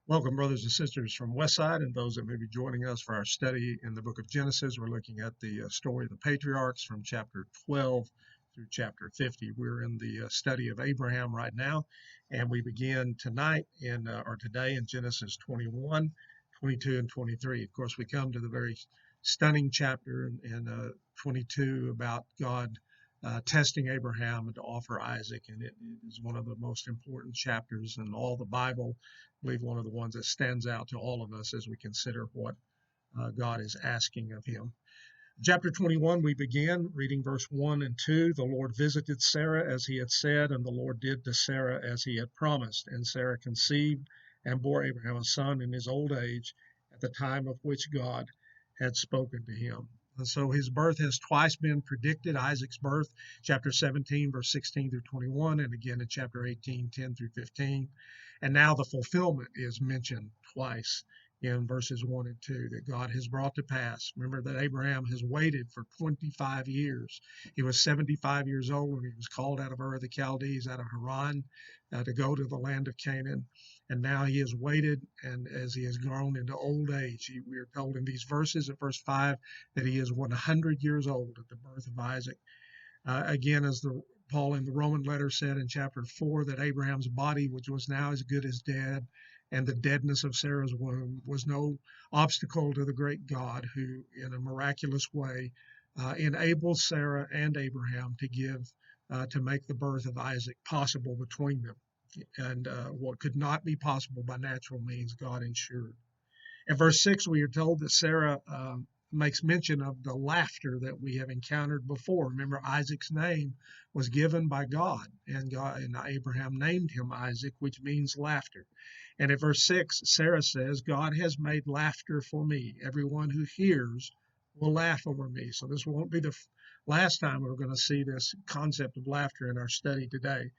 Welcome, brothers and sisters from Westside, and those that may be joining us for our study in the book of Genesis. We're looking at the story of the patriarchs from chapter 12 through chapter 50. We're in the study of Abraham right now, and we begin tonight or today in Genesis 21, 22, and 23. Of course, we come to the very stunning chapter in 22 about God testing Abraham to offer Isaac, and it is one of the most important chapters in all the Bible. I believe one of the ones that stands out to all of us as we consider what God is asking of him. Chapter 21, we begin reading verse 1 and 2. The Lord visited Sarah as he had said, and the Lord did to Sarah as he had promised. And Sarah conceived and bore Abraham a son in his old age at the time of which God had spoken to him. And so his birth has twice been predicted, Isaac's birth, chapter 17, verse 16 through 21, and again in chapter 18, 10 through 15. And now the fulfillment is mentioned twice in verses 1 and 2 that God has brought to pass. Remember that Abraham has waited for 25 years. He was 75 years old when he was called out of Ur of the Chaldees, out of Haran, to go to the land of Canaan. And now he has waited, and as he has grown into old age, we are told in these verses at verse 5 that he is 100 years old at the birth of Isaac. Again, as Paul in the Roman letter said in chapter 4, that Abraham's body, which was now as good as dead, and the deadness of Sarah's womb was no obstacle to the great God who, in a miraculous way, enabled Sarah and Abraham to make the birth of Isaac possible between them. And what could not be possible by natural means, God ensured. In verse 6, we are told that Sarah makes mention of the laughter that we have encountered before. Remember, Isaac's name was given by God, and Abraham named him Isaac, which means laughter. And at verse 6, Sarah says, God has made laughter for me. Everyone who hears will laugh over me. So this won't be the last time we're going to see this concept of laughter in our study today.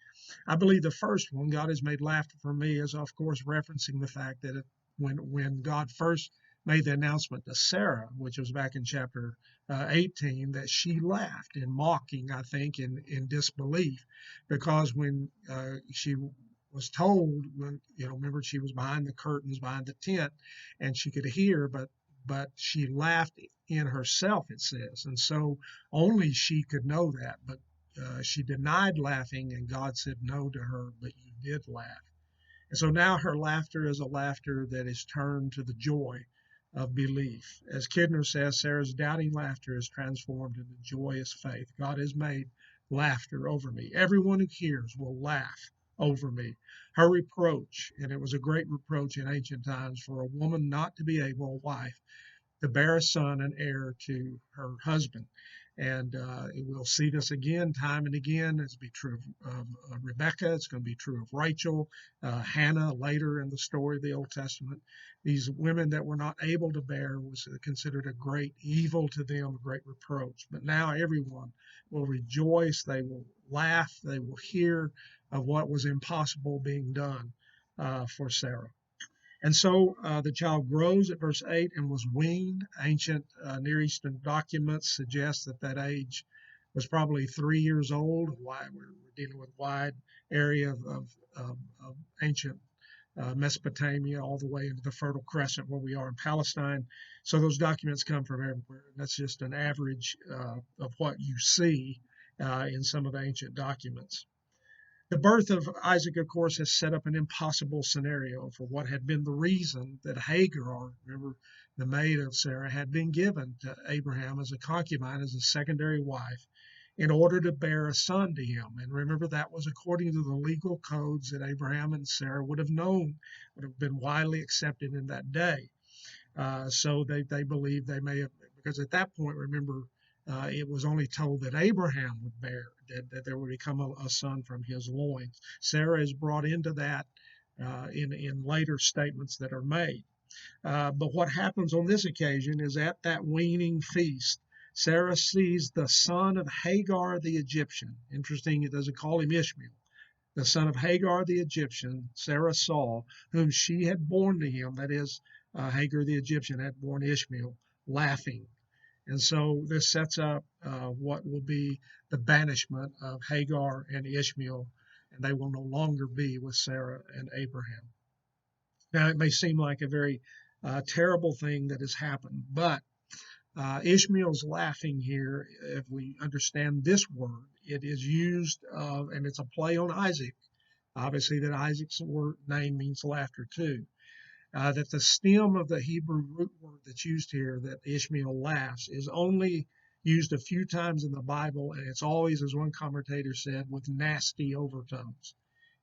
I believe the first one, God has made laughter for me, is of course referencing the fact that when God first made the announcement to Sarah, which was back in chapter 18, that she laughed in mocking, I think, in disbelief, because when she was told, remember she was behind the curtains, behind the tent, and she could hear, but she laughed in herself, it says, and so only she could know that, but she denied laughing, and God said no to her, but you did laugh. And so now her laughter is a laughter that is turned to the joy of belief. As Kidner says, Sarah's doubting laughter is transformed into joyous faith. God has made laughter over me. Everyone who hears will laugh over me. Her reproach, and it was a great reproach in ancient times for a woman not to be able, a wife, to bear a son and heir to her husband. And we'll see this again, time and again. It's be true of Rebecca. It's going to be true of Rachel, Hannah later in the story of the Old Testament. These women that were not able to bear was considered a great evil to them, a great reproach. But now everyone will rejoice. They will laugh. They will hear of what was impossible being done for Sarah. And so the child grows at verse 8 and was weaned. Ancient Near Eastern documents suggest that that age was probably 3 years old. Why we're dealing with wide area of ancient Mesopotamia all the way into the Fertile Crescent where we are in Palestine. So those documents come from everywhere. That's just an average of what you see in some of the ancient documents. The birth of Isaac, of course, has set up an impossible scenario for what had been the reason that Hagar, remember, the maid of Sarah, had been given to Abraham as a concubine, as a secondary wife, in order to bear a son to him. And remember, that was according to the legal codes that Abraham and Sarah would have known, would have been widely accepted in that day. So they believe they may have, because at that point, remember, it was only told that Abraham would bear, that there would become a son from his loins. Sarah is brought into that in later statements that are made. But what happens on this occasion is at that weaning feast, Sarah sees the son of Hagar the Egyptian. Interesting, it doesn't call him Ishmael. The son of Hagar the Egyptian, Sarah saw, whom she had borne to him, that is, Hagar the Egyptian had borne Ishmael, laughing. And so this sets up what will be the banishment of Hagar and Ishmael, and they will no longer be with Sarah and Abraham. Now, it may seem like a very terrible thing that has happened, but Ishmael's laughing here. If we understand this word, it is used and it's a play on Isaac. Obviously, that Isaac's name means laughter too. That the stem of the Hebrew root word that's used here, that Ishmael laughs, is only used a few times in the Bible, and it's always, as one commentator said, with nasty overtones.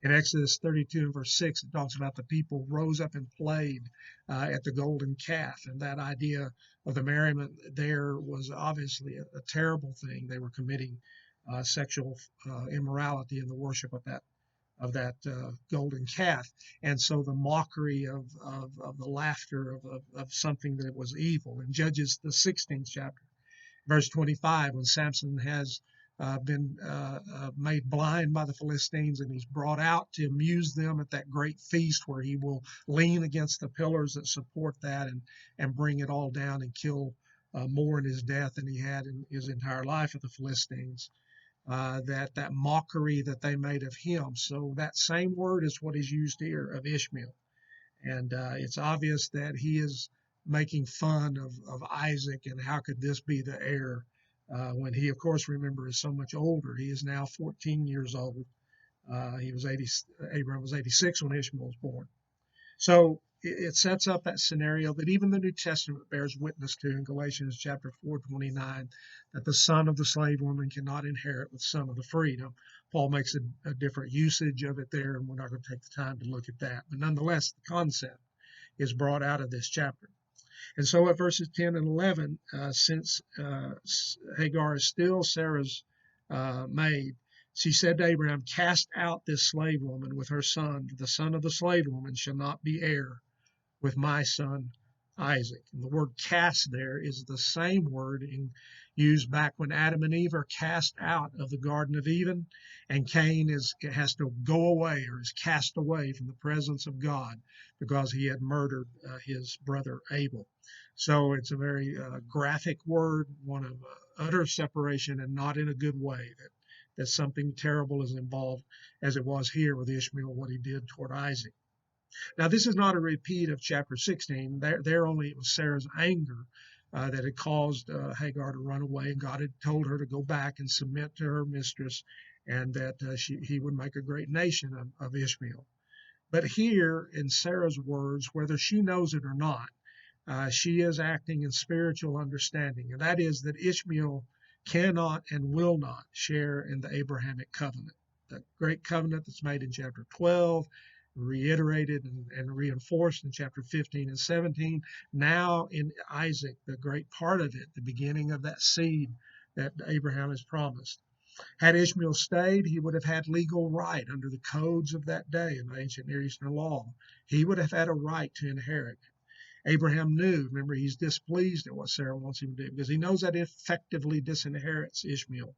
In Exodus 32 and verse 6, it talks about the people rose up and played at the golden calf. And that idea of the merriment there was obviously a terrible thing. They were committing sexual immorality in the worship of that golden calf. And so the mockery of the laughter of something that was evil. In Judges, the 16th chapter, verse 25, when Samson has been made blind by the Philistines and he's brought out to amuse them at that great feast where he will lean against the pillars that support that and bring it all down and kill more in his death than he had in his entire life of the Philistines. That mockery that they made of him. So that same word is what is used here of Ishmael. And it's obvious that he is making fun of Isaac and how could this be the heir when he, of course, remember, is so much older. He is now 14 years old. Abraham was 86 when Ishmael was born. So it sets up that scenario that even the New Testament bears witness to in Galatians chapter 4:29, that the son of the slave woman cannot inherit with the son of the free. Now, Paul makes a different usage of it there, and we're not going to take the time to look at that. But nonetheless, the concept is brought out of this chapter. And so at verses 10 and 11, since Hagar is still Sarah's maid, she said to Abraham, "Cast out this slave woman with her son. The son of the slave woman shall not be heir with my son Isaac." And the word cast there is the same word used back when Adam and Eve are cast out of the Garden of Eden, and Cain has to go away or is cast away from the presence of God because he had murdered his brother Abel. So it's a very graphic word, one of utter separation, and not in a good way, that something terrible is involved, as it was here with Ishmael, what he did toward Isaac. Now, this is not a repeat of chapter 16. There only it was Sarah's anger that had caused Hagar to run away, and God had told her to go back and submit to her mistress, and that he would make a great nation of Ishmael. But here, in Sarah's words, whether she knows it or not, she is acting in spiritual understanding, and that is that Ishmael cannot and will not share in the Abrahamic covenant, the great covenant that's made in chapter 12, reiterated and reinforced in chapter 15 and 17. Now in Isaac, the great part of it, the beginning of that seed that Abraham has promised. Had Ishmael stayed, he would have had legal right under the codes of that day in the ancient Near Eastern law. He would have had a right to inherit. Abraham knew, remember, he's displeased at what Sarah wants him to do because he knows that effectively disinherits Ishmael.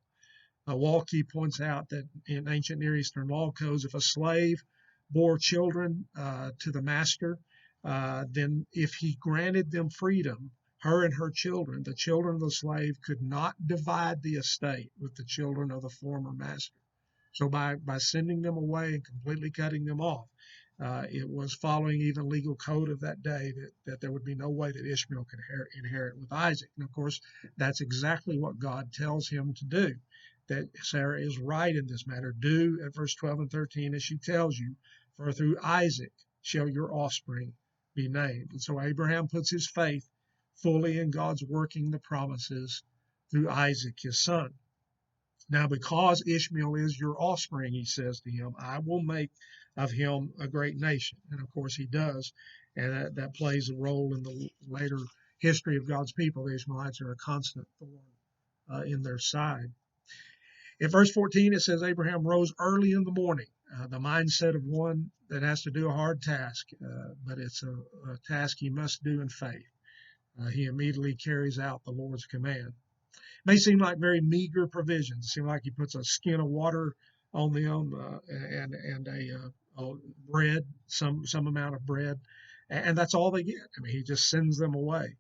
Walke points out that in ancient Near Eastern law codes, if a slave bore children to the master, then if he granted them freedom, her and her children, the children of the slave could not divide the estate with the children of the former master. So by sending them away and completely cutting them off, it was following even legal code of that day that there would be no way that Ishmael could inherit with Isaac. And of course, that's exactly what God tells him to do, that Sarah is right in this matter. Do at verse 12 and 13 as she tells you, for through Isaac shall your offspring be named. And so Abraham puts his faith fully in God's working the promises through Isaac, his son. Now, because Ishmael is your offspring, he says to him, I will make of him a great nation. And of course, he does. And that plays a role in the later history of God's people. The Ishmaelites are a constant thorn in their side. In verse 14, it says, Abraham rose early in the morning. The mindset of one that has to do a hard task, but it's a task he must do in faith. He immediately carries out the Lord's command. May seem like very meager provisions. It seems like he puts a skin of water on them and a bread, some amount of bread, and that's all they get. I mean, he just sends them away.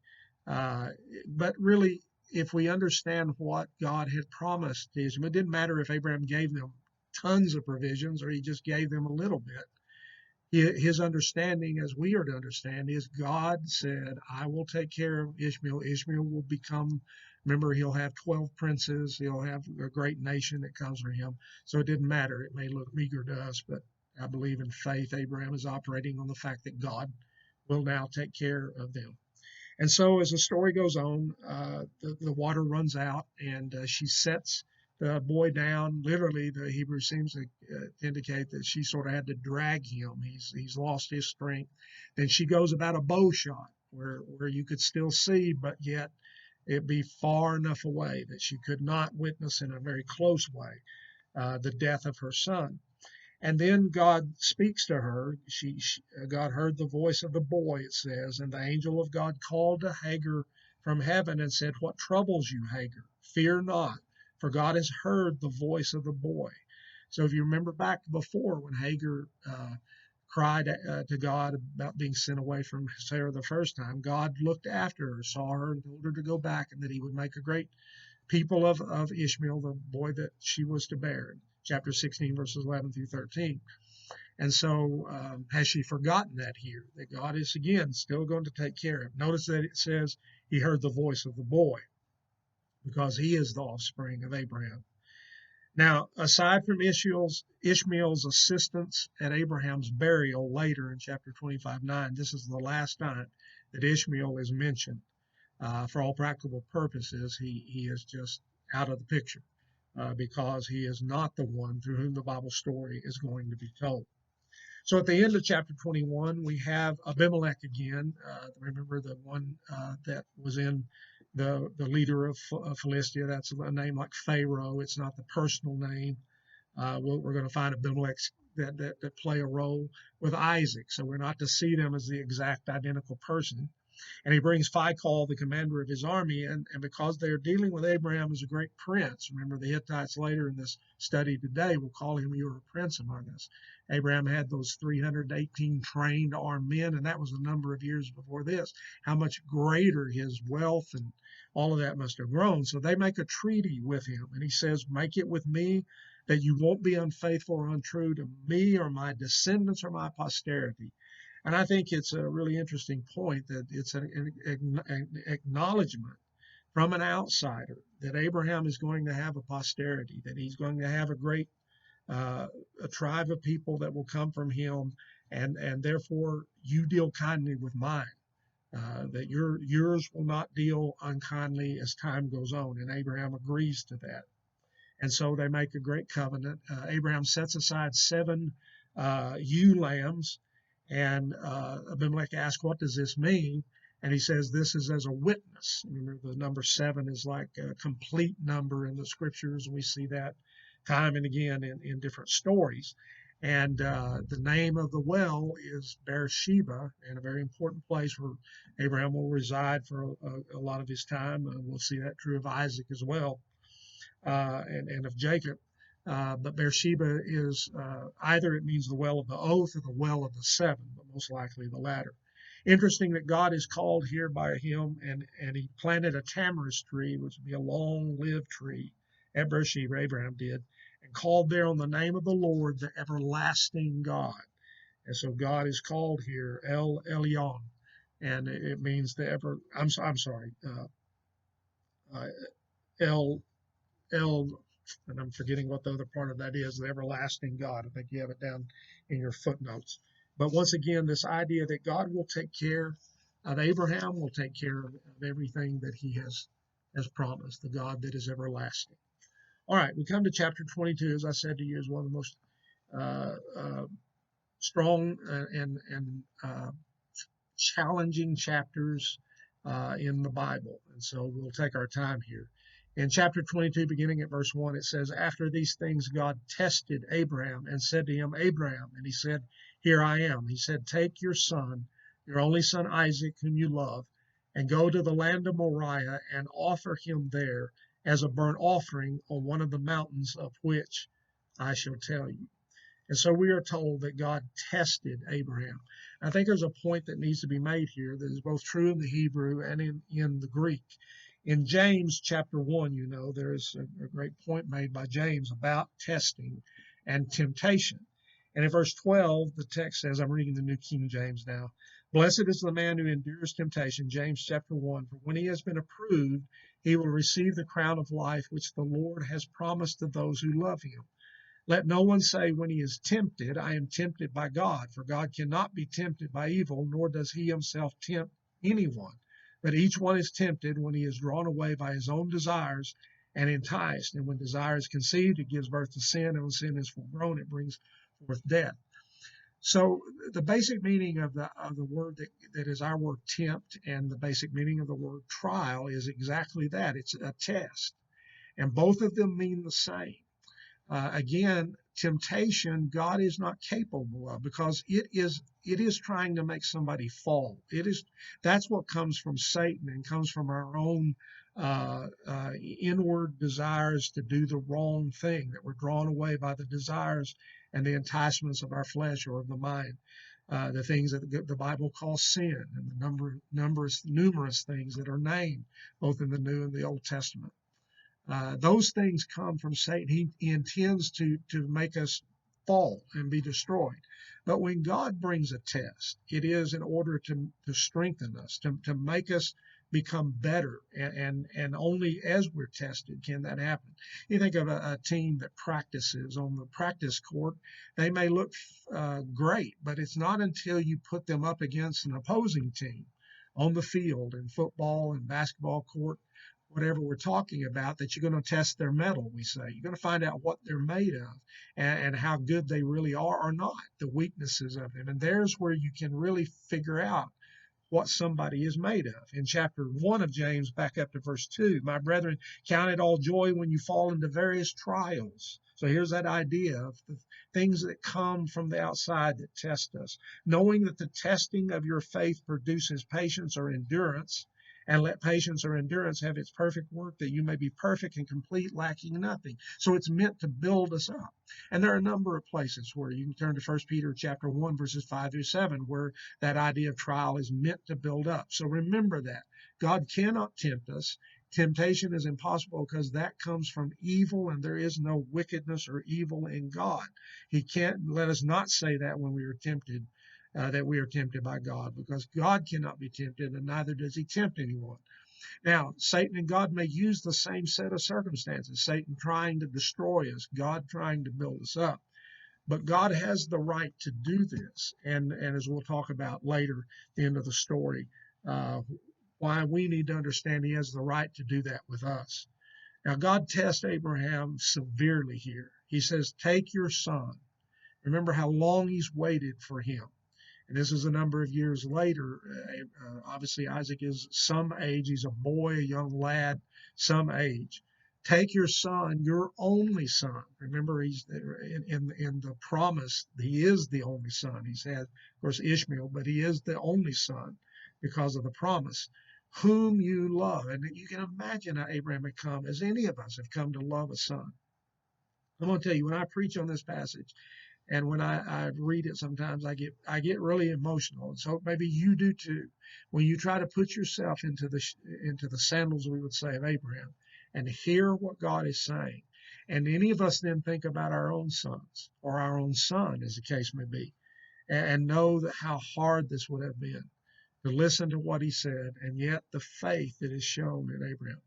But really, if we understand what God had promised to Israel, it didn't matter if Abraham gave them tons of provisions or he just gave them a little bit. His understanding, as we are to understand, is God said, I will take care of Ishmael. Ishmael will become, remember, he'll have 12 princes. He'll have a great nation that comes from him. So it didn't matter. It may look meager to us, but I believe in faith. Abraham is operating on the fact that God will now take care of them. And so as the story goes on, the water runs out, and she sets the boy down. Literally, the Hebrew seems to indicate that she sort of had to drag him. He's lost his strength. Then she goes about a bow shot where you could still see, but yet it be far enough away that she could not witness in a very close way the death of her son. And then God speaks to her. God heard the voice of the boy, it says, and the angel of God called to Hagar from heaven and said, What troubles you, Hagar? Fear not, for God has heard the voice of the boy. So if you remember back before when Hagar cried to God about being sent away from Sarah the first time, God looked after her, saw her, and told her to go back, and that he would make a great people of Ishmael, the boy that she was to bear. Chapter 16, verses 11 through 13. And so has she forgotten that here, that God is again still going to take care of? Notice that it says he heard the voice of the boy because he is the offspring of Abraham. Now, aside from Ishmael's assistance at Abraham's burial later in chapter 25:9, this is the last time that Ishmael is mentioned. For all practical purposes, he is just out of the picture because he is not the one through whom the Bible story is going to be told. So at the end of chapter 21, we have Abimelech again. Remember the one that was in the leader of Philistia. That's a name like Pharaoh. It's not the personal name. We're going to find Abimelech that play a role with Isaac. So we're not to see them as the exact identical person. And he brings Phicol, the commander of his army, and because they're dealing with Abraham as a great prince. Remember, the Hittites later in this study today will call him, "You are a prince among us." Abraham had those 318 trained armed men, and that was a number of years before this. How much greater his wealth and all of that must have grown. So they make a treaty with him, and he says, "Make it with me that you won't be unfaithful or untrue to me or my descendants or my posterity." And I think it's a really interesting point that it's an acknowledgement from an outsider that Abraham is going to have a posterity, that he's going to have a great a tribe of people that will come from him, and therefore you deal kindly with mine, that yours will not deal unkindly as time goes on. And Abraham agrees to that. And so they make a great covenant. Abraham sets aside 7 ewe lambs. And Abimelech asks, what does this mean? And he says, this is as a witness. Remember, the number 7 is like a complete number in the scriptures. We see that time and again in different stories. And the name of the well is Beersheba, and a very important place where Abraham will reside for a lot of his time. We'll see that true of Isaac as well, and of Jacob. But Beersheba is either it means the well of the oath or the well of the 7, but most likely the latter. Interesting that God is called here by him, and he planted a tamarisk tree, which would be a long-lived tree, at Beersheba, Abraham did, and called there on the name of the Lord, the everlasting God. And so God is called here El Elyon, and it means the ever. I'm sorry, El El, and I'm forgetting what the other part of that is, the everlasting God. I think you have it down in your footnotes. But once again, this idea that God will take care of Abraham, will take care of everything that he has promised, the God that is everlasting. All right, we come to chapter 22, as I said to you, is one of the most strong and challenging chapters in the Bible. And so we'll take our time here. In chapter 22, beginning at verse 1, it says, After these things God tested Abraham and said to him, Abraham, and he said, Here I am. He said, Take your son, your only son Isaac, whom you love, and go to the land of Moriah and offer him there as a burnt offering on one of the mountains of which I shall tell you. And so we are told that God tested Abraham. I think there's a point that needs to be made here that is both true in the Hebrew and in the Greek. In James chapter 1, you know, there is a great point made by James about testing and temptation. And in verse 12, the text says, I'm reading the New King James now, blessed is the man who endures temptation, James chapter 1, for when he has been approved, he will receive the crown of life which the Lord has promised to those who love him. Let no one say when he is tempted, I am tempted by God, for God cannot be tempted by evil, nor does he himself tempt anyone. But each one is tempted when he is drawn away by his own desires and enticed. And when desire is conceived, it gives birth to sin, and when sin is full grown, it brings forth death. So the basic meaning of the word that is our word tempt, and the basic meaning of the word trial is exactly that. It's a test. And both of them mean the same. Again, temptation, God is not capable of, because it is trying to make somebody fall. That's what comes from Satan and comes from our own inward desires to do the wrong thing, that we're drawn away by the desires and the enticements of our flesh or of the mind. The things that the Bible calls sin, and the numerous things that are named both in the New and the Old Testament. Those things come from Satan. He intends to make us fall and be destroyed. But when God brings a test, it is in order to strengthen us, to make us become better. And only as we're tested can that happen. You think of a team that practices on the practice court. They may look great, but it's not until you put them up against an opposing team on the field in football and basketball court, whatever we're talking about, that you're going to test their mettle, we say. You're going to find out what they're made of and how good they really are or not, the weaknesses of them. And there's where you can really figure out what somebody is made of. In chapter 1 of James, back up to verse 2, my brethren, count it all joy when you fall into various trials. So here's that idea of the things that come from the outside that test us, knowing that the testing of your faith produces patience or endurance. And let patience or endurance have its perfect work, that you may be perfect and complete, lacking nothing. So it's meant to build us up. And there are a number of places where you can turn to 1 Peter chapter 1, verses 5 through 7, where that idea of trial is meant to build up. So remember that. God cannot tempt us. Temptation is impossible because that comes from evil, and there is no wickedness or evil in God. He can't let us not say that when we are tempted. That we are tempted by God, because God cannot be tempted, and neither does he tempt anyone. Now, Satan and God may use the same set of circumstances, Satan trying to destroy us, God trying to build us up. But God has the right to do this, and as we'll talk about later, the end of the story, why we need to understand he has the right to do that with us. Now, God tests Abraham severely here. He says, take your son. Remember how long he's waited for him. And this is a number of years later. Obviously, Isaac is some age. He's a boy, a young lad, some age. Take your son, your only son. Remember, he's in the promise. He is the only son. He's had, of course, Ishmael, but he is the only son because of the promise, whom you love. And you can imagine how Abraham had come, as any of us have come to love a son. I'm going to tell you, when I preach on this passage, and when I read it, sometimes I get really emotional. And so maybe you do too. When you try to put yourself into the sandals, we would say, of Abraham, and hear what God is saying. And any of us then think about our own sons, or our own son, as the case may be, and know that how hard this would have been to listen to what he said, and yet the faith that is shown in Abraham.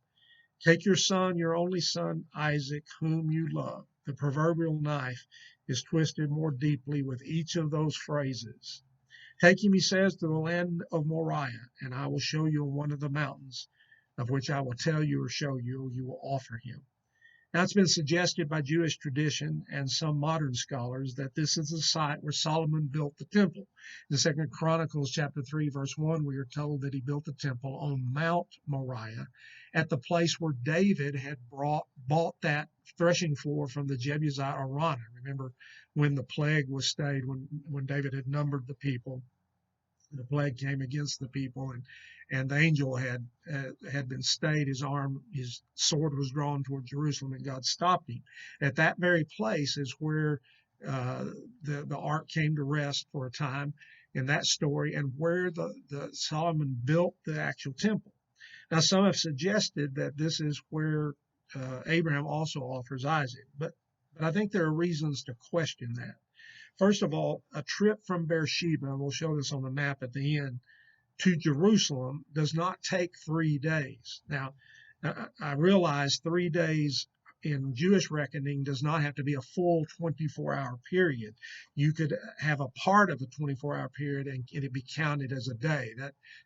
Take your son, your only son, Isaac, whom you love. The proverbial knife is twisted more deeply with each of those phrases. Take him, he says, to the land of Moriah, and I will show you on one of the mountains, of which I will tell you or show you, you will offer him. Now, it's been suggested by Jewish tradition and some modern scholars that this is the site where Solomon built the temple. In 2 Chronicles chapter 3, verse 1, we are told that he built the temple on Mount Moriah, at the place where David had bought that threshing floor from the Jebusite Araunah. Remember when the plague was stayed, when David had numbered the people, the plague came against the people, and the angel had been stayed. His sword was drawn toward Jerusalem, and God stopped him. At that very place is where the ark came to rest for a time in that story, and where the Solomon built the actual temple. Now, some have suggested that this is where Abraham also offers Isaac, but I think there are reasons to question that. First of all, a trip from Beersheba, and we'll show this on the map at the end, to Jerusalem does not take 3 days. Now, I realize 3 days in Jewish reckoning does not have to be a full 24-hour period. You could have a part of a 24-hour period and it be counted as a day.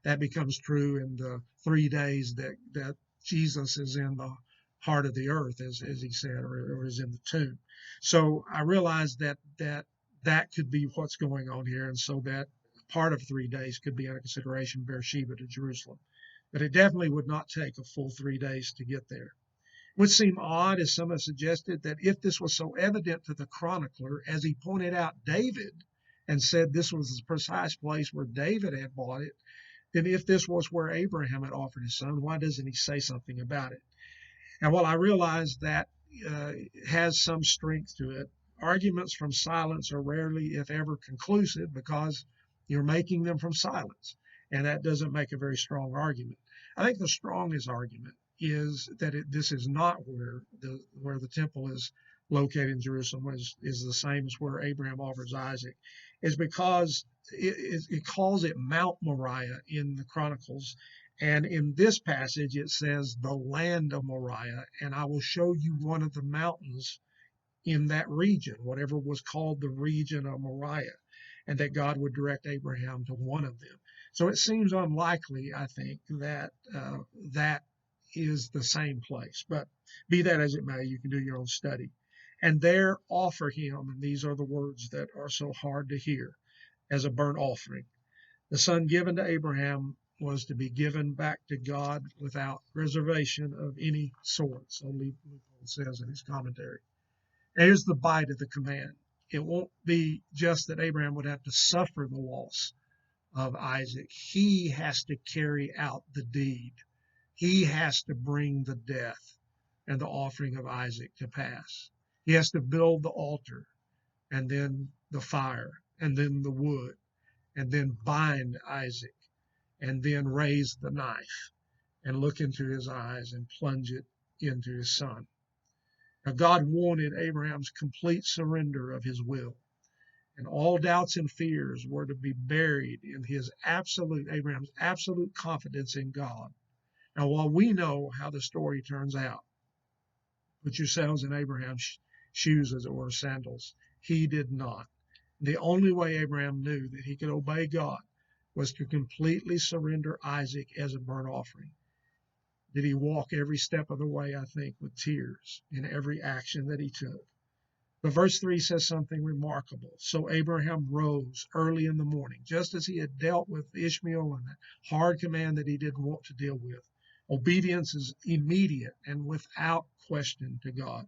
That becomes true in the 3 days that Jesus is in the heart of the earth, as he said, or is in the tomb. So I realize that could be what's going on here, and so that part of 3 days could be under consideration, Beersheba to Jerusalem. But it definitely would not take a full 3 days to get there. It would seem odd, as some have suggested, that if this was so evident to the chronicler, as he pointed out David and said this was the precise place where David had bought it, then if this was where Abraham had offered his son, why doesn't he say something about it? And while I realize that has some strength to it, arguments from silence are rarely, if ever, conclusive because you're making them from silence. And that doesn't make a very strong argument. I think the strongest argument is that this is not where the temple is located in Jerusalem, is the same as where Abraham offers Isaac, is because it calls it Mount Moriah in the Chronicles. And in this passage, it says the land of Moriah, and I will show you one of the mountains in that region, whatever was called the region of Moriah, and that God would direct Abraham to one of them. So it seems unlikely, I think, that that is the same place. But be that as it may, you can do your own study. And there offer him, and these are the words that are so hard to hear, as a burnt offering. The son given to Abraham was to be given back to God without reservation of any sort. So Leupold says in his commentary. Here's the bite of the command. It won't be just that Abraham would have to suffer the loss of Isaac. He has to carry out the deed. He has to bring the death and the offering of Isaac to pass. He has to build the altar, and then the fire, and then the wood, and then bind Isaac, and then raise the knife and look into his eyes and plunge it into his son. Now, God wanted Abraham's complete surrender of his will, and all doubts and fears were to be buried in Abraham's absolute confidence in God. Now, while we know how the story turns out, put yourselves in Abraham's shoes, as it were, sandals. He did not. The only way Abraham knew that he could obey God was to completely surrender Isaac as a burnt offering. Did he walk every step of the way, I think, with tears in every action that he took? But verse 3 says something remarkable. So Abraham rose early in the morning, just as he had dealt with Ishmael and that hard command that he didn't want to deal with. Obedience is immediate and without question to God.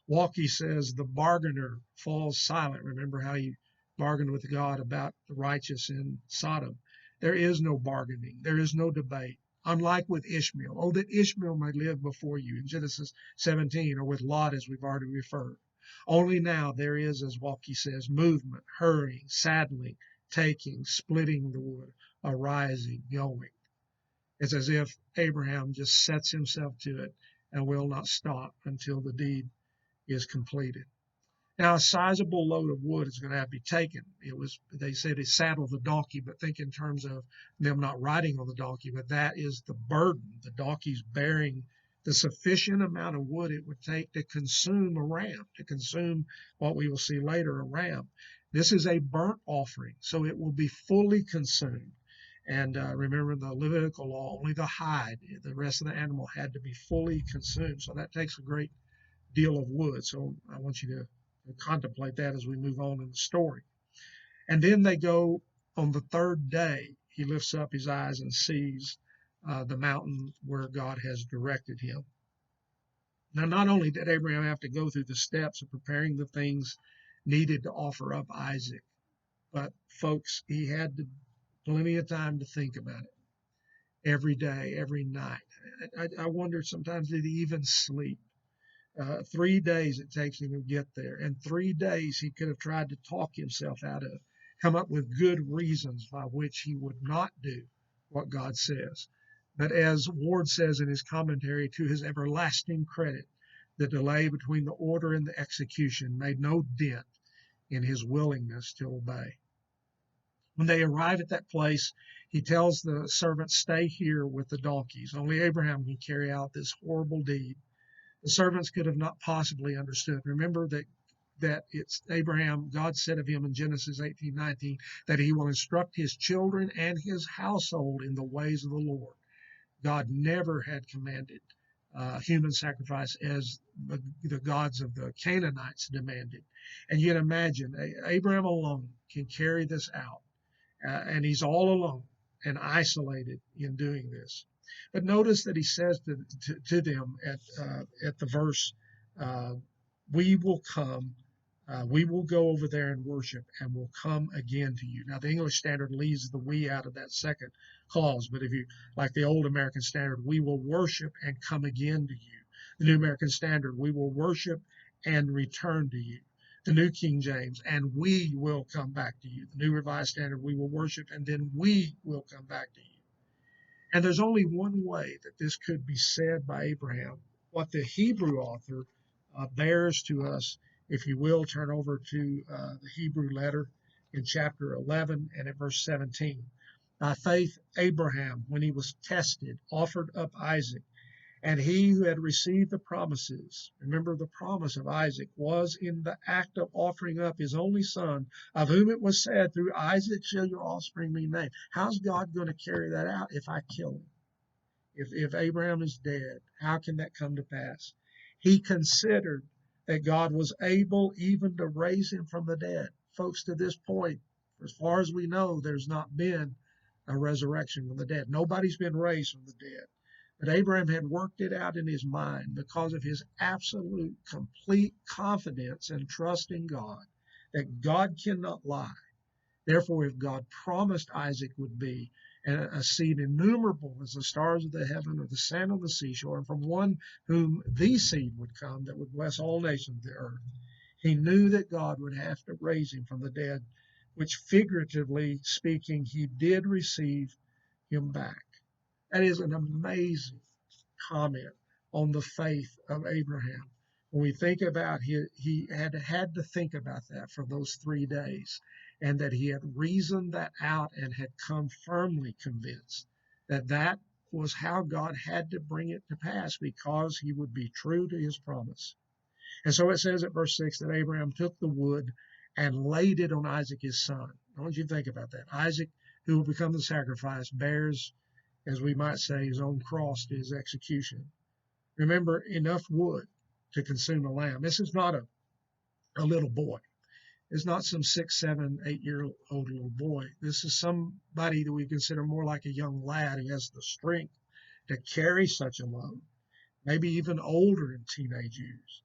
Walkie says the bargainer falls silent. Remember how he bargained with God about the righteous in Sodom. There is no bargaining. There is no debate. Unlike with Ishmael. Oh, that Ishmael may live before you in Genesis 17, or with Lot, as we've already referred. Only now there is, as Walkie says, movement, hurrying, saddling, taking, splitting the wood, arising, going. It's as if Abraham just sets himself to it and will not stop until the deed is completed. Now, a sizable load of wood is going to have to be taken. They said he saddled the donkey, but think in terms of them not riding on the donkey, but that is the burden. The donkey's bearing the sufficient amount of wood it would take to consume a ram, to consume what we will see later, a ram. This is a burnt offering, so it will be fully consumed. And remember the Levitical law, only the hide, the rest of the animal had to be fully consumed. So that takes a great deal of wood. So I want you to contemplate that as we move on in the story. And then they go on the third day. He lifts up his eyes and sees the mountain where God has directed him. Now, not only did Abraham have to go through the steps of preparing the things needed to offer up Isaac, but folks, he had plenty of time to think about it every day, every night. I wonder sometimes, did he even sleep? 3 days it takes him to get there, and 3 days he could have tried to talk himself out of, come up with good reasons by which he would not do what God says. But as Ward says in his commentary, to his everlasting credit, the delay between the order and the execution made no dent in his willingness to obey. When they arrive at that place, he tells the servants, "Stay here with the donkeys. Only Abraham can carry out this horrible deed." The servants could have not possibly understood. Remember that it's Abraham, God said of him in Genesis 18:19, that he will instruct his children and his household in the ways of the Lord. God never had commanded human sacrifice as the gods of the Canaanites demanded. And you can imagine, Abraham alone can carry this out. And he's all alone and isolated in doing this. But notice that he says to them at the verse, we will come, we will go over there and worship, and will come again to you. Now, the English Standard leaves the we out of that second clause, but if you, like the old American Standard, we will worship and come again to you. The New American Standard, we will worship and return to you. The New King James, and we will come back to you. The New Revised Standard, we will worship, and then we will come back to you. And there's only one way that this could be said by Abraham. What the Hebrew author bears to us, if you will, turn over to the Hebrew letter in chapter 11 and at verse 17. By faith, Abraham, when he was tested, offered up Isaac. And he who had received the promises, remember the promise of Isaac, was in the act of offering up his only son, of whom it was said, through Isaac shall your offspring be named. How's God going to carry that out if I kill him? If Abraham is dead, how can that come to pass? He considered that God was able even to raise him from the dead. Folks, to this point, as far as we know, there's not been a resurrection from the dead. Nobody's been raised from the dead. But Abraham had worked it out in his mind because of his absolute, complete confidence and trust in God, that God cannot lie. Therefore, if God promised Isaac would be a seed innumerable as the stars of the heaven or the sand on the seashore, and from one whom the seed would come that would bless all nations of the earth, he knew that God would have to raise him from the dead, which figuratively speaking, he did receive him back. That is an amazing comment on the faith of Abraham. When we think about he had to think about that for those 3 days, and that he had reasoned that out and had come firmly convinced that that was how God had to bring it to pass, because he would be true to his promise. And so it says at verse 6 that Abraham took the wood and laid it on Isaac his son. I want you to think about that. Isaac, who will become the sacrifice, bears, as we might say, his own cross to his execution. Remember, enough wood to consume a lamb. This is not a little boy. It's not some 6, 7, 8-year-old little boy. This is somebody that we consider more like a young lad who has the strength to carry such a load, maybe even older in teenage years,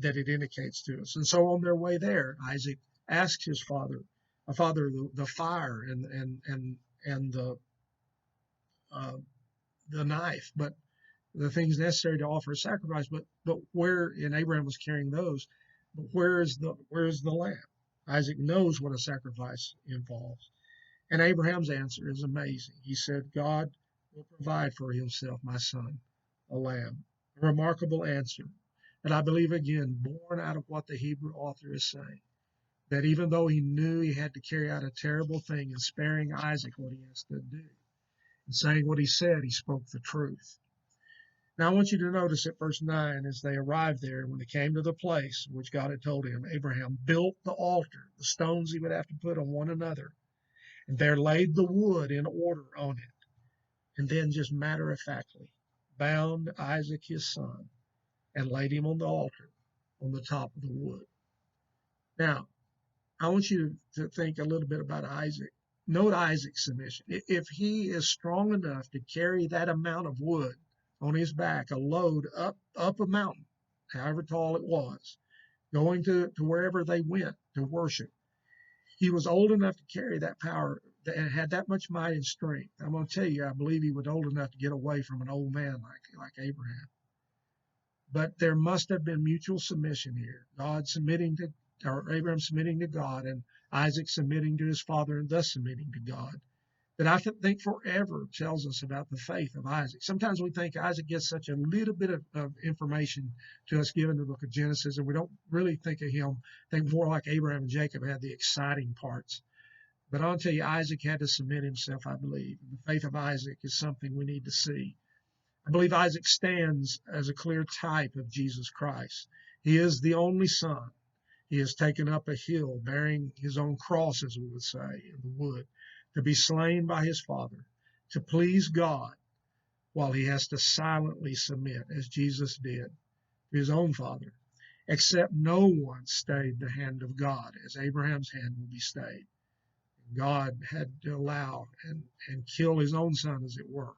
that it indicates to us. And so on their way there, Isaac asks his father, the fire and the knife, but the things necessary to offer a sacrifice. But where, and Abraham was carrying those, but where is the lamb? Isaac knows what a sacrifice involves. And Abraham's answer is amazing. He said, God will provide for himself, my son, a lamb. A remarkable answer. And I believe, again, born out of what the Hebrew author is saying, that even though he knew he had to carry out a terrible thing in sparing Isaac what he has to do, and saying what he said, he spoke the truth. Now, I want you to notice at verse 9, as they arrived there, when they came to the place which God had told him, Abraham built the altar, the stones he would have to put on one another, and there laid the wood in order on it, and then just matter-of-factly bound Isaac his son and laid him on the altar on the top of the wood. Now, I want you to think a little bit about Isaac. Note Isaac's submission. If he is strong enough to carry that amount of wood on his back, a load up a mountain, however tall it was, going to wherever they went to worship, he was old enough to carry that power and had that much might and strength. I'm going to tell you, I believe he was old enough to get away from an old man like Abraham. But there must have been mutual submission here. Abraham submitting to God, and Isaac submitting to his father and thus submitting to God. that I think forever tells us about the faith of Isaac. Sometimes we think Isaac gets such a little bit of information to us given the book of Genesis, and we don't really think of him, think more like Abraham and Jacob had the exciting parts. But I'll tell you, Isaac had to submit himself, I believe. The faith of Isaac is something we need to see. I believe Isaac stands as a clear type of Jesus Christ. He is the only son. He has taken up a hill bearing his own cross, as we would say, in the wood, to be slain by his father, to please God, while he has to silently submit, as Jesus did, to his own father. Except no one stayed the hand of God, as Abraham's hand will be stayed. God had to allow and kill his own son, as it were,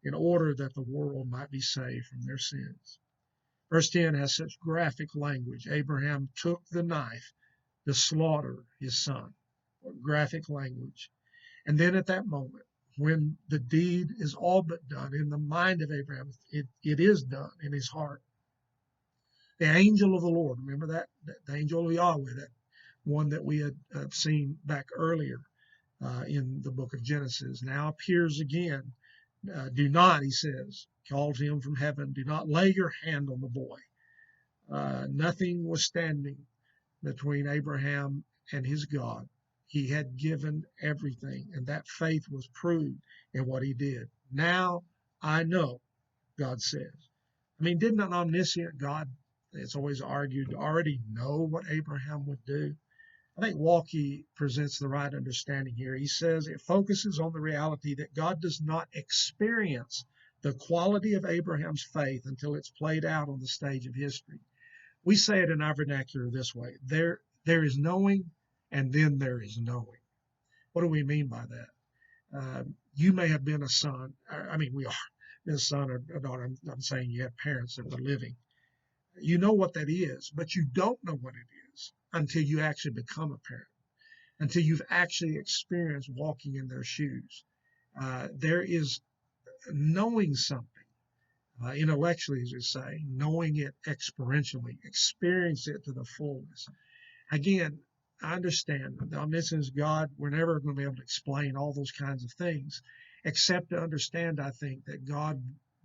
in order that the world might be saved from their sins. Verse 10 has such graphic language. Abraham took the knife to slaughter his son. What graphic language. And then at that moment, when the deed is all but done in the mind of Abraham, it is done in his heart. The angel of the Lord, remember that? The angel of Yahweh, that one that we had seen back earlier in the book of Genesis, now appears again. Do not, he says, call to him from heaven, do not lay your hand on the boy. Nothing was standing between Abraham and his God. He had given everything, and that faith was proved in what he did. Now I know, God says. I mean, didn't an omniscient God, it's always argued, already know what Abraham would do? I think Walke presents the right understanding here. He says it focuses on the reality that God does not experience the quality of Abraham's faith until it's played out on the stage of history. We say it in our vernacular this way: there is knowing, and then there is knowing. What do we mean by that? You may have been a son. I mean, we are a son or a daughter. I'm saying you have parents that were living. You know what that is, but you don't know what it is until you actually become a parent, until you've actually experienced walking in their shoes. There is knowing something, intellectually, as we say, knowing it experientially, experience it to the fullness. Again, I understand the omniscience of God, we're never going to be able to explain all those kinds of things, except to understand, I think, that God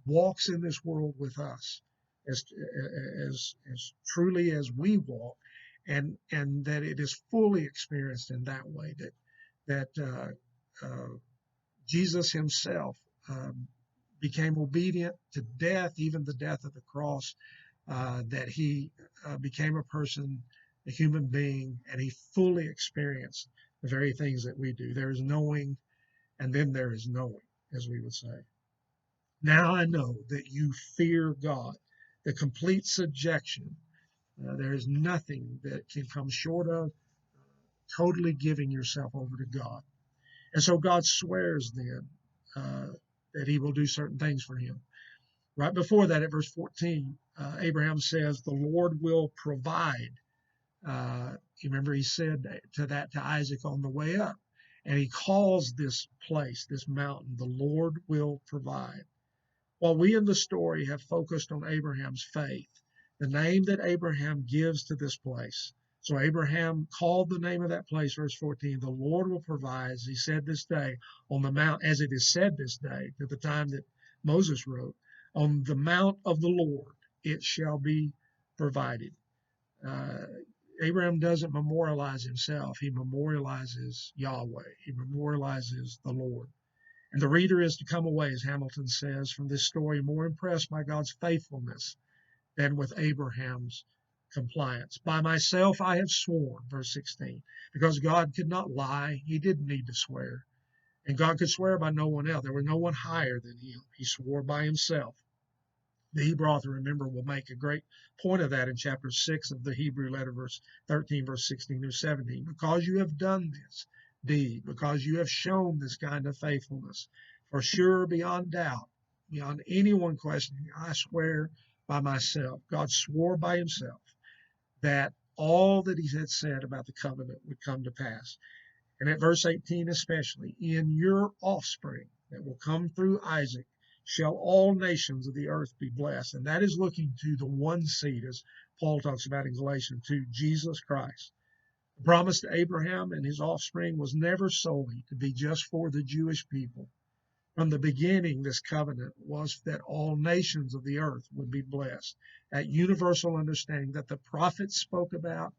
walks in this world with us as truly as we walk, and that it is fully experienced in that way, that Jesus himself became obedient to death, even the death of the cross, that he became a person, a human being, and he fully experienced the very things that we do. There is knowing, and then there is knowing, as we would say. Now I know that you fear God, the complete subjection. There is nothing that can come short of totally giving yourself over to God. And so God swears then that he will do certain things for him. Right before that, at verse 14, Abraham says, the Lord will provide. You remember he said to Isaac on the way up, and he calls this place, this mountain, the Lord will provide. While we in the story have focused on Abraham's faith, the name that Abraham gives to this place. So Abraham called the name of that place, verse 14, the Lord will provide, as he said this day, on the mount, as it is said this day, to the time that Moses wrote, on the mount of the Lord it shall be provided. Abraham doesn't memorialize himself. He memorializes Yahweh. He memorializes the Lord. And the reader is to come away, as Hamilton says, from this story more impressed by God's faithfulness than with Abraham's compliance. By myself I have sworn, verse 16, because God could not lie. He didn't need to swear. And God could swear by no one else. There was no one higher than him. He swore by himself. The Hebrew author, remember, will make a great point of that in chapter 6 of the Hebrew letter, verse 13, verse 16 through 17. Because you have done this deed, because you have shown this kind of faithfulness, for sure, beyond doubt, beyond anyone questioning, I swear by myself. God swore by himself that all that he had said about the covenant would come to pass. And at verse 18 especially, in your offspring that will come through Isaac, shall all nations of the earth be blessed. And that is looking to the one seed, as Paul talks about in Galatians 2, Jesus Christ. The promise to Abraham and his offspring was never solely to be just for the Jewish people. From the beginning, this covenant was that all nations of the earth would be blessed. That universal understanding that the prophets spoke about.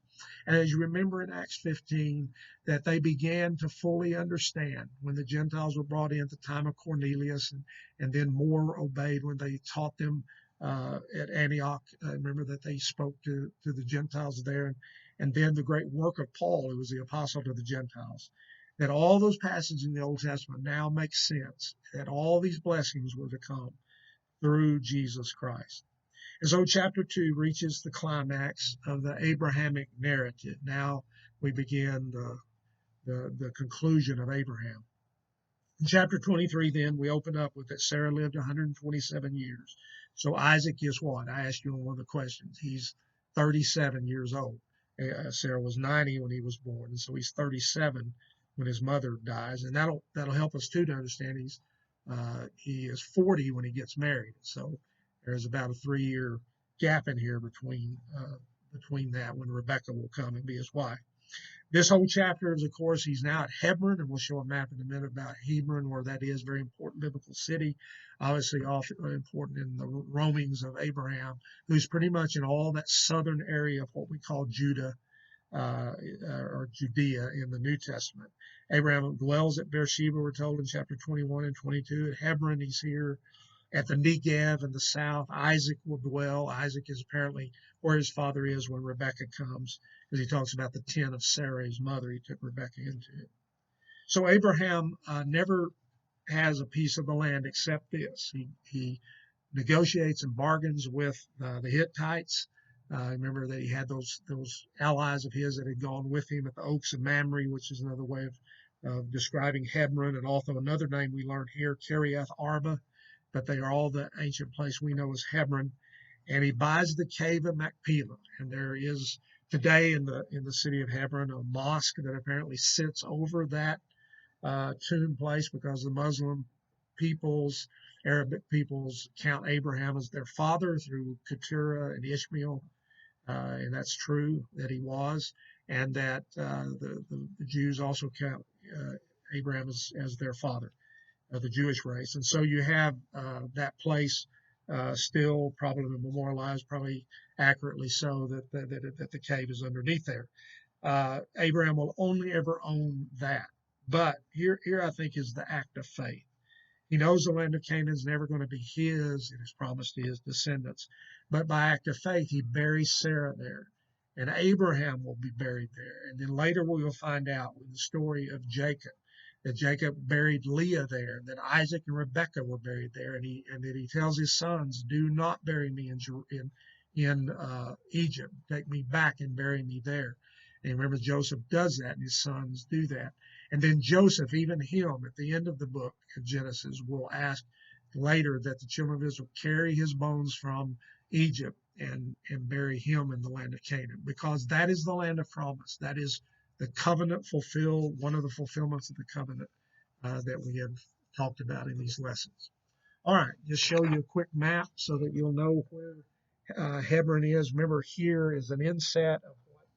And as you remember in Acts 15, that they began to fully understand when the Gentiles were brought in at the time of Cornelius, and then more obeyed when they taught them at Antioch. Remember that they spoke to the Gentiles there. And then the great work of Paul, who was the apostle to the Gentiles, that all those passages in the Old Testament now make sense, that all these blessings were to come through Jesus Christ. And so chapter 2 reaches the climax of the Abrahamic narrative. Now we begin the conclusion of Abraham. In chapter 23, then, we open up with that Sarah lived 127 years. So Isaac is what? I asked you on one of the questions. He's 37 years old. Sarah was 90 when he was born, and so he's 37 when his mother dies, and that'll help us too to understand he is 40 when he gets married. So there's about a 3-year gap in here between that when Rebecca will come and be his wife. This whole chapter is, of course, he's now at Hebron, and we'll show a map in a minute about Hebron, where that is, very important biblical city, obviously also important in the roamings of Abraham, who's pretty much in all that southern area of what we call Judah, or Judea in the New Testament. Abraham dwells at Beersheba, we're told in chapter 21 and 22. At Hebron, he's here. At the Negev in the south, Isaac will dwell. Isaac is apparently where his father is when Rebekah comes, because he talks about the tent of Sarah, his mother. He took Rebekah into it. So Abraham never has a piece of the land except this. He negotiates and bargains with the Hittites. Remember that he had those allies of his that had gone with him at the Oaks of Mamre, which is another way of describing Hebron, and also another name we learned here, Kiriath Arba, but they are all the ancient place we know as Hebron. And he buys the cave of Machpelah, and there is today in the city of Hebron a mosque that apparently sits over that tomb place, because the Muslim peoples, Arabic peoples, count Abraham as their father through Keturah and Ishmael, and that's true that he was, and that the Jews also count Abraham as their father of the Jewish race. And so you have that place still probably memorialized, probably accurately so, that the cave is underneath there. Abraham will only ever own that. But here I think is the act of faith. He knows the land of Canaan is never going to be his. It is promised to his descendants. But by act of faith, he buries Sarah there. And Abraham will be buried there. And then later we will find out with the story of Jacob, that Jacob buried Leah there, that Isaac and Rebekah were buried there, and that he tells his sons, "Do not bury me in Egypt. Take me back and bury me there." And remember, Joseph does that, and his sons do that. And then Joseph, even him, at the end of the book of Genesis, will ask later that the children of Israel carry his bones from Egypt and bury him in the land of Canaan, because that is the land of promise. That is the covenant fulfilled, one of the fulfillments of the covenant that we have talked about in these lessons. All right, just show you a quick map so that you'll know where Hebron is. Remember, here is an inset of what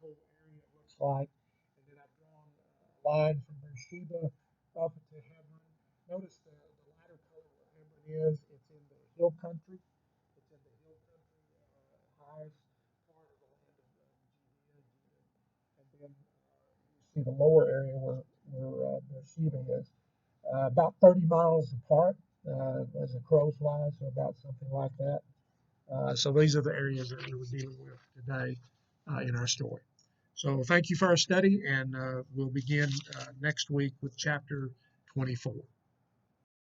the whole area looks like. And then I've drawn a line from Beersheba up to Hebron. Notice the lighter color where Hebron is. It's in the hill country. It's in the hill country, highest part of the land of Judea. And then you see the lower area where Beersheba is. About 30 miles apart as a crow flies, so about something like that. So these are the areas that we were dealing with today in our story. So thank you for our study, and we'll begin next week with chapter 24.